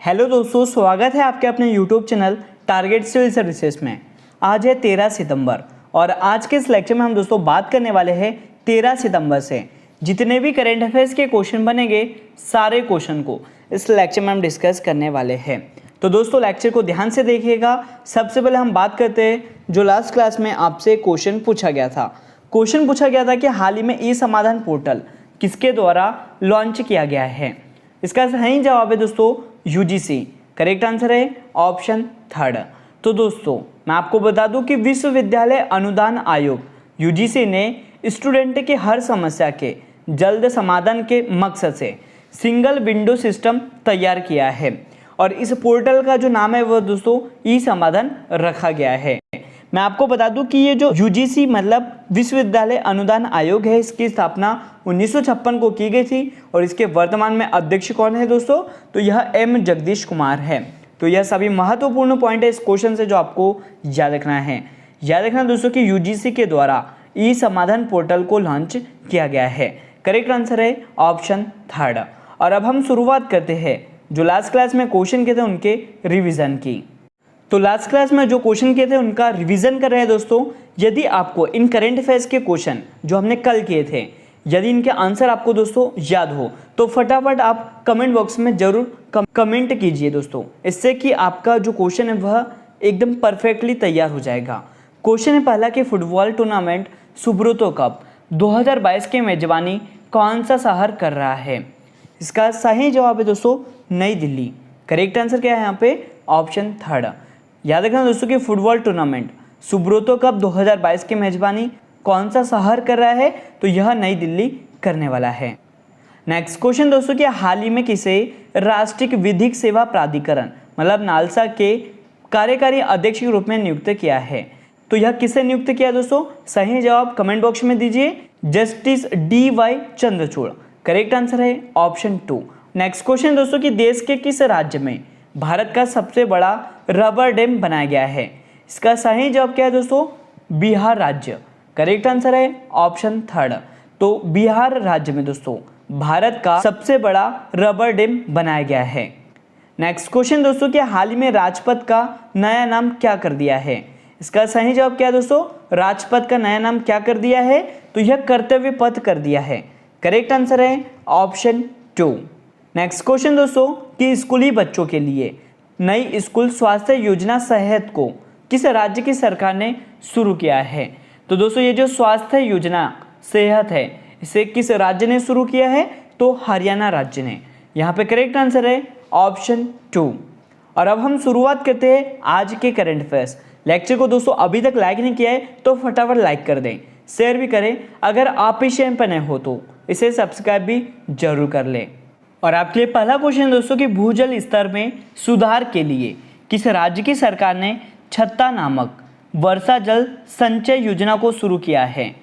Hello दोस्तों, स्वागत है आपके अपने YouTube channel target civil services में। आज है 13 सितंबर और आज के इस लेक्चर में हम दोस्तों बात करने वाले हैं 13 सितंबर से जितने भी करेंट अफेयर्स के क्वेश्चन बनेंगे सारे क्वेश्चन को इस लेक्चर में हम डिस्कस करने वाले हैं। तो दोस्तों लेक्चर को ध्यान से देखिएगा। सबसे पहले हम बात करते हैं जो लास्ट क्लास में आपसे क्वेश्चन पूछा गया था। क्वेश्चन पूछा गया था कि हाल ही में ई समाधान पोर्टल किसके द्वारा लॉन्च किया गया है। इसका सही जवाब है दोस्तों यूजीसी। करेक्ट आंसर है ऑप्शन थर्ड। तो दोस्तों मैं आपको बता दूं कि विश्वविद्यालय अनुदान आयोग यूजीसी ने स्टूडेंट की हर समस्या के जल्द समाधान के मकसद से सिंगल विंडो सिस्टम तैयार किया है और इस पोर्टल का जो नाम है वो दोस्तों ई समाधान रखा गया है। मैं आपको बता दूं कि ये जो यूजीसी मतलब विश्वविद्यालय अनुदान आयोग है, इसकी स्थापना 1956 को की गई थी और इसके वर्तमान में अध्यक्ष कौन है दोस्तों, तो यह एम जगदीश कुमार है। तो यह सभी महत्वपूर्ण पॉइंट है इस क्वेश्चन से जो आपको याद रखना है। याद रखना दोस्तों कि यूजीसी के द्वारा ई समाधान पोर्टल को लॉन्च किया गया है। करेक्ट आंसर है ऑप्शन थर्ड। और अब हम शुरुआत करते हैं जो लास्ट क्लास में क्वेश्चन किए थे उनके रिविजन की। तो लास्ट क्लास में जो क्वेश्चन किए थे उनका रिवीजन कर रहे हैं दोस्तों। यदि आपको इन करेंट अफेयर्स के क्वेश्चन जो हमने कल किए थे यदि इनके आंसर आपको दोस्तों याद हो तो फटाफट आप कमेंट बॉक्स में जरूर कमेंट कीजिए दोस्तों, इससे कि आपका जो क्वेश्चन है वह एकदम परफेक्टली तैयार हो जाएगा। क्वेश्चन है पहला कि फुटबॉल टूर्नामेंट सुब्रतो कप 2022 की मेजबानी कौन सा शहर कर रहा है। इसका सही जवाब है दोस्तों नई दिल्ली। करेक्ट आंसर क्या है यहाँ पे ऑप्शन थर्ड। याद रखना दोस्तों कि फुटबॉल टूर्नामेंट सुब्रतो कप 2022 की मेजबानी कौन सा शहर कर रहा है, तो यह नई दिल्ली करने वाला है। नेक्स्ट क्वेश्चन दोस्तों कि हाल ही में किसे राष्ट्रीय विधिक सेवा प्राधिकरण मतलब नालसा के कार्यकारी अध्यक्ष के रूप में नियुक्त किया है। तो यह किसे नियुक्त किया दोस्तों, सही जवाब कमेंट बॉक्स में दीजिए। Justice DY Chandrachud. Correct answer है ऑप्शन 2। नेक्स्ट क्वेश्चन दोस्तों कि देश के किस राज्य में भारत का सबसे बड़ा रबर डैम बनाया गया है। इसका सही जवाब क्या है दोस्तों, बिहार राज्य। करेक्ट आंसर है ऑप्शन थर्ड। तो बिहार राज्य में दोस्तों भारत का सबसे बड़ा रबर डैम बनाया गया है। नेक्स्ट क्वेश्चन दोस्तों कि हाल ही में राजपथ का नया नाम क्या कर दिया है। इसका सही जवाब क्या है दोस्तों, राजपथ का नया नाम क्या कर दिया है, तो यह कर्तव्य पथ कर दिया है। करेक्ट आंसर है ऑप्शन 2। नेक्स्ट क्वेश्चन दोस्तों कि स्कूली बच्चों के लिए नई स्कूल स्वास्थ्य योजना सेहत को किस राज्य की सरकार ने शुरू किया है। तो दोस्तों ये जो स्वास्थ्य योजना सेहत है इसे किस राज्य ने शुरू किया है, तो हरियाणा राज्य ने। यहाँ पे करेक्ट आंसर है ऑप्शन 2। और अब हम शुरुआत करते हैं आज के करंट अफेयर्स। लेक्चर को दोस्तों अभी तक लाइक नहीं किया है तो फटाफट लाइक कर दें, शेयर भी करें। अगर आप इस चैनल पर नए हो तो इसे सब्सक्राइब भी जरूर कर लें। और आपके लिए पहला क्वेश्चन दोस्तों कि भूजल स्तर में सुधार के लिए किस राज्य की सरकार ने छत्ता नामक वर्षा जल संचय योजना को शुरू किया है।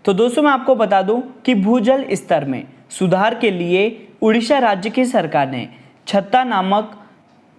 तो दोस्तों मैं आपको बता दूं कि भूजल स्तर में सुधार के लिए उड़ीसा राज्य की सरकार ने छत्ता नामक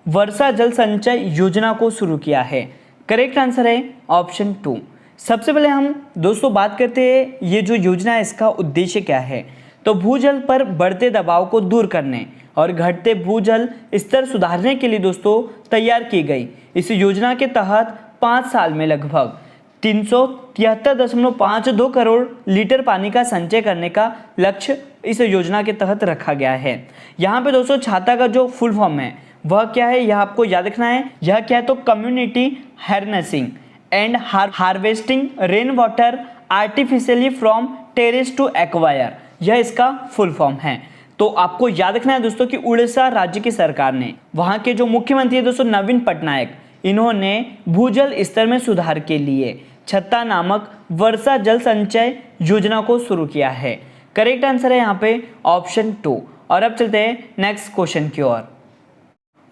वर्षा जल संचय योजना को शुरू किया है। करेक्ट आंसर है ऑप्शन 2। सबसे पहले हम दोस्तों बात करते हैं ये जो योजना है इसका उद्देश्य क्या है। तो भूजल पर बढ़ते दबाव को दूर करने और घटते भूजल स्तर सुधारने के लिए दोस्तों तैयार की गई इस योजना के तहत 5 साल में लगभग 373.52 करोड़ लीटर पानी का संचय करने का लक्ष्य इस योजना के तहत रखा गया है। यहाँ पे दोस्तों छाता का जो फुल फॉर्म है वह क्या है, यह आपको याद रखना है। यह क्या है, तो community harnessing and harvesting rain water artificially from terrace to acquire, यह इसका फुल फॉर्म है। तो आपको याद रखना है दोस्तों कि उड़ीसा राज्य की सरकार ने वहां के जो मुख्यमंत्री है दोस्तों नवीन पटनायक, इन्होंने भूजल स्तर में सुधार के लिए छत्ता नामक वर्षा जल संचय योजना को शुरू किया है। करेक्ट आंसर है यहाँ पे ऑप्शन 2। और अब चलते हैं नेक्स्ट क्वेश्चन की ओर।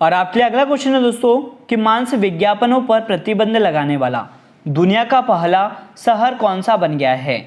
और आपके लिए अगला क्वेश्चन है दोस्तों कि मांस विज्ञापनों पर प्रतिबंध लगाने वाला दुनिया का पहला शहर कौन सा बन गया है।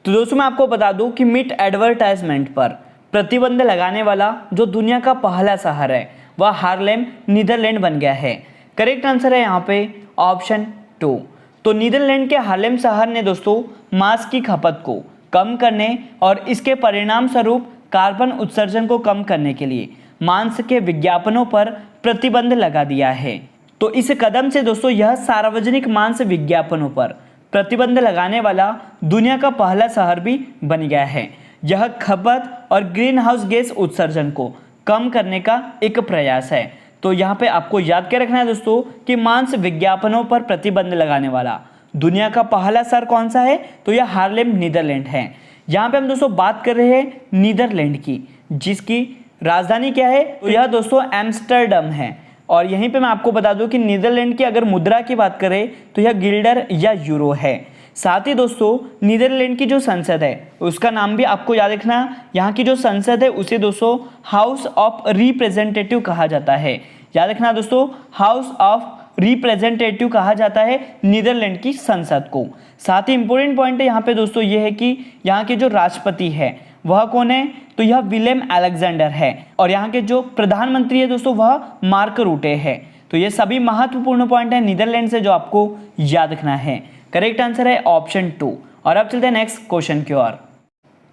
तो दोस्तों मैं आपको बता दूं कि मीट एडवर्टाइजमेंट पर प्रतिबंध लगाने वाला जो दुनिया का पहला शहर है वह हार्लेम नीदरलैंड बन गया है। करेक्ट आंसर है यहाँ पे ऑप्शन 2। तो नीदरलैंड के हार्लेम शहर ने दोस्तों मांस की खपत को कम करने और इसके परिणाम स्वरूप कार्बन उत्सर्जन को कम करने के लिए मांस के विज्ञापनों पर प्रतिबंध लगा दिया है। तो इस कदम से दोस्तों यह सार्वजनिक मांस विज्ञापनों पर प्रतिबंध लगाने वाला दुनिया का पहला शहर भी बन गया है। यह खपत और ग्रीन हाउस गैस उत्सर्जन को कम करने का एक प्रयास है। तो यहाँ पे आपको याद क्या रखना है दोस्तों कि मांस विज्ञापनों पर प्रतिबंध लगाने वाला दुनिया का पहला शहर कौन सा है, तो यह हार्लेम नीदरलैंड है। यहाँ पे हम दोस्तों बात कर रहे हैं नीदरलैंड की, जिसकी राजधानी क्या है, तो यह दोस्तों एम्स्टर्डम है। और यहीं पे मैं आपको बता दूं कि नीदरलैंड की अगर मुद्रा की बात करें तो यह गिल्डर या यूरो है। साथ ही दोस्तों नीदरलैंड की जो संसद है उसका नाम भी आपको याद रखना। यहाँ की जो संसद है उसे दोस्तों हाउस ऑफ रिप्रेजेंटेटिव कहा जाता है। याद रखना दोस्तों, हाउस ऑफ रिप्रेजेंटेटिव कहा जाता है नीदरलैंड की संसद को। साथ ही इंपॉर्टेंट पॉइंट है यहाँ पे दोस्तों ये है कि यहाँ के जो राष्ट्रपति है वह कौन है, तो यह विलेम अलेक्जेंडर है। और यहाँ के जो प्रधानमंत्री है दोस्तों वह मार्क रूटे है। तो ये सभी महत्वपूर्ण पॉइंट है नीदरलैंड से जो आपको याद रखना है। करेक्ट आंसर है ऑप्शन 2। और अब चलते हैं नेक्स्ट क्वेश्चन की ओर।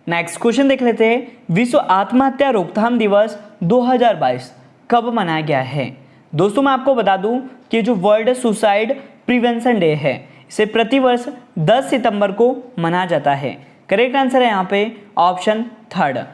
नेक्स्ट क्वेश्चन देख लेते हैं, विश्व आत्महत्या रोकथाम दिवस 2022 कब मनाया गया है। दोस्तों मैं आपको बता दूं कि जो वर्ल्ड सुसाइड प्रिवेंशन डे है इसे प्रतिवर्ष 10 सितंबर को मनाया जाता है। करेक्ट आंसर है यहाँ पे ऑप्शन 3।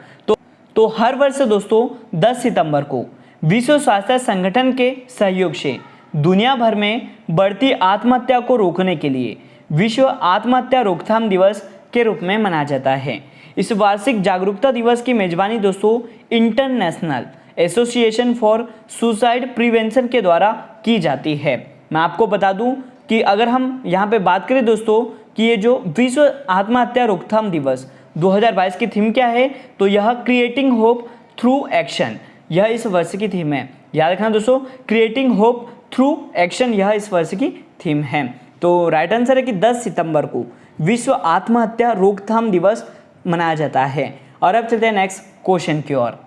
तो हर वर्ष दोस्तों 10 सितंबर को विश्व स्वास्थ्य संगठन के सहयोग से दुनिया भर में बढ़ती आत्महत्या को रोकने के लिए विश्व आत्महत्या रोकथाम दिवस के रूप में मनाया जाता है। इस वार्षिक जागरूकता दिवस की मेजबानी दोस्तों international association for suicide prevention के द्वारा की जाती है। मैं आपको बता दूं कि अगर हम यहाँ पे बात करें दोस्तों कि ये जो विश्व आत्महत्या रोकथाम दिवस 2022 की थीम क्या है, तो यह क्रिएटिंग होप थ्रू एक्शन, यह इस वर्ष की थीम है। याद रखना दोस्तों, क्रिएटिंग होप थ्रू एक्शन यह इस वर्ष की थीम है। तो राइट आंसर है कि 10 सितंबर को विश्व आत्महत्या रोकथाम दिवस मनाया जाता है। और अब चलते हैं नेक्स्ट क्वेश्चन की ओर।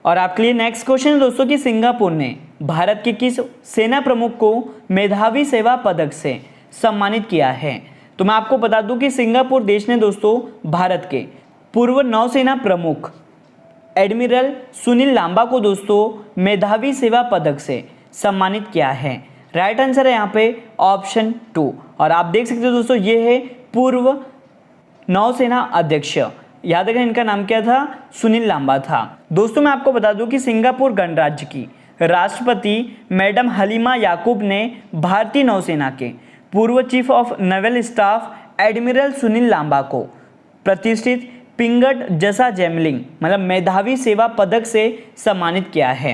और आपके लिए नेक्स्ट क्वेश्चन है दोस्तों कि सिंगापुर ने भारत के किस सेना प्रमुख को मेधावी सेवा पदक से सम्मानित किया है। तो मैं आपको बता दूं कि सिंगापुर देश ने दोस्तों भारत के पूर्व नौसेना प्रमुख एडमिरल सुनील लांबा को दोस्तों मेधावी सेवा पदक से सम्मानित किया है। राइट आंसर है यहाँ पे ऑप्शन 2। और आप देख सकते हो दोस्तों ये है पूर्व नौसेना अध्यक्ष, याद रखें इनका नाम क्या था, सुनील लांबा था। दोस्तों मैं आपको बता दूं कि सिंगापुर गणराज्य की राष्ट्रपति मैडम हलीमा याकूब ने भारतीय नौसेना के पूर्व chief of naval staff admiral Sunil Lamba को प्रतिष्ठित पिंगट जसा जेमलिंग मतलब मेधावी सेवा पदक से सम्मानित किया है।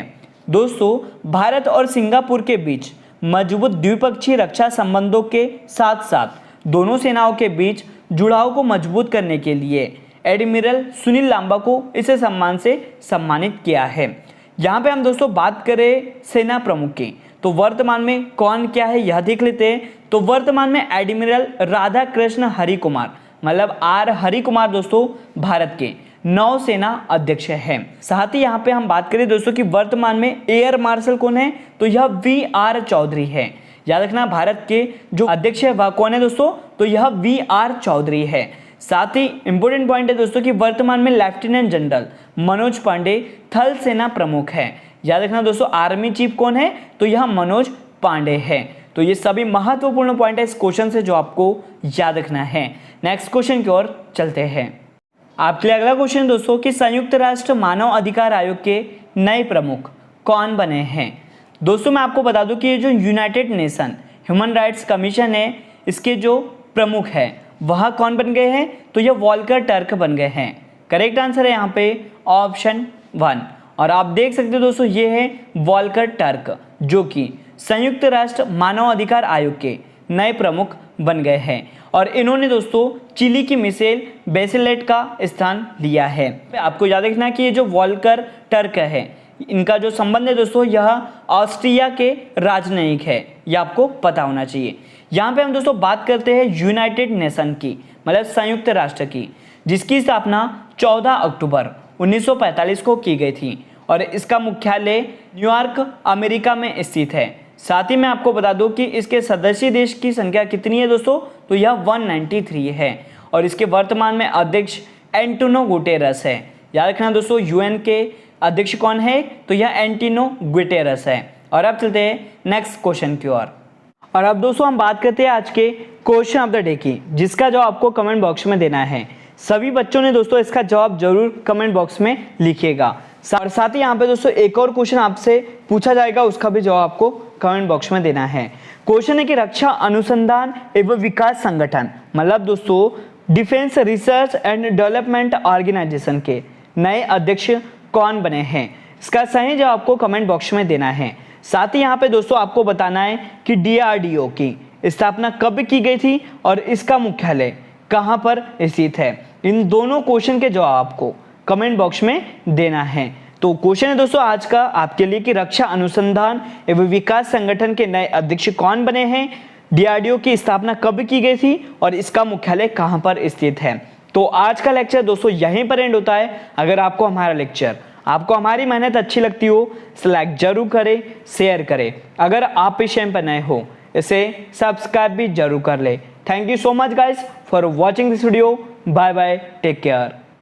दोस्तों भारत और सिंगापुर के बीच मजबूत द्विपक्षीय रक्षा संबंधों के साथ साथ दोनों सेनाओं के बीच जुड़ाव को मजबूत करने के लिए एडमिरल सुनील लांबा को इस सम्मान से सम्मानित किया है। यहाँ पे हम दोस्तों बात करें सेना प्रमुख की, तो वर्तमान में कौन क्या है यह देख लेते हैं। तो वर्तमान में एडमिरल राधा कृष्ण हरि कुमार मतलब आर हरि कुमार दोस्तों भारत के नौसेना अध्यक्ष हैं। साथ ही यहाँ पे हम बात करें दोस्तों कि वर्तमान में एयर मार्शल कौन है, तो यह VR चौधरी है। याद रखना भारत के जो अध्यक्ष है वह कौन है दोस्तों, तो यह VR चौधरी है। साथ ही इंपॉर्टेंट पॉइंट है दोस्तों कि वर्तमान में लेफ्टिनेंट जनरल मनोज पांडे थल सेना प्रमुख है। याद रखना दोस्तों आर्मी चीफ कौन है, तो यह मनोज पांडे है। तो ये सभी महत्वपूर्ण पॉइंट है इस क्वेश्चन से जो आपको याद रखना है। नेक्स्ट क्वेश्चन की ओर चलते हैं। आपके लिए अगला क्वेश्चन दोस्तों कि संयुक्त राष्ट्र मानव अधिकार आयोग के नए प्रमुख कौन बने हैं। दोस्तों मैं आपको बता दूं कि ये जो United nation human rights commission है इसके जो प्रमुख है वह कौन बन गए हैं, तो ये वॉल्कर टर्क बन गए हैं। करेक्ट आंसर है यहाँ पे ऑप्शन 1। और आप देख सकते हो दोस्तों ये है वॉल्कर टर्क जो कि संयुक्त राष्ट्र मानव अधिकार आयोग के नए प्रमुख बन गए हैं। और इन्होंने दोस्तों चिली की मिशेल बेचेलेट का स्थान लिया है। आपको याद रखना कि ये जो वॉल्कर टर्क है इनका जो संबंध है दोस्तों यह ऑस्ट्रिया के राजनयिक है, यह आपको पता होना चाहिए। यहाँ पे हम दोस्तों बात करते हैं यूनाइटेड नेशन की मतलब संयुक्त राष्ट्र की, जिसकी स्थापना 14 अक्टूबर 1945 को की गई थी और इसका मुख्यालय न्यूयॉर्क अमेरिका में स्थित है। साथ ही मैं आपको बता दूं कि इसके सदस्य देश की संख्या कितनी है दोस्तों, तो यह 193 है और इसके वर्तमान में अध्यक्ष एंटोनियो गुटेरस है। याद रखना दोस्तों यूएन के अध्यक्ष कौन है, तो यह एंटोनियो गुटेरस है। और अब चलते हैं नेक्स्ट क्वेश्चन की ओर। और अब दोस्तों हम बात करते हैं आज के क्वेश्चन ऑफ द डे की, जिसका जवाब आपको कमेंट बॉक्स में देना है। सभी बच्चों ने दोस्तों इसका जवाब जरूर कमेंट बॉक्स में लिखिएगा। और साथ ही यहाँ पे दोस्तों एक और क्वेश्चन आपसे पूछा जाएगा, उसका भी जवाब आपको कमेंट बॉक्स में देना है। क्वेश्चन है कि रक्षा अनुसंधान एवं विकास संगठन मतलब दोस्तों defence research and development organisation के नए अध्यक्ष कौन बने हैं? इसका सही जवाब आपको कमेंट बॉक्स में देना है। साथ ही यहाँ पे दोस्तों आपको बताना है कि DRDO की स्थापना कब की गई थी और इसका मुख्यालय कहाँ पर स्थित है। इन दोनों क्वेश्चन के जवाब आपको कमेंट बॉक्स में देना है। तो क्वेश्चन है दोस्तों आज का आपके लिए कि रक्षा अनुसंधान एवं विकास संगठन के नए अध्यक्ष कौन बने हैं, DRDO की स्थापना कब की गई थी और इसका मुख्यालय कहाँ पर स्थित है। तो आज का लेक्चर दोस्तों यहीं पर एंड होता है। अगर आपको हमारा लेक्चर, आपको हमारी मेहनत अच्छी लगती हो, लाइक जरूर करें, शेयर करें। अगर आप इस चैनल पर नए हो इसे सब्सक्राइब भी जरूर कर ले। Thank you so much guys for watching this video. Bye bye, take care.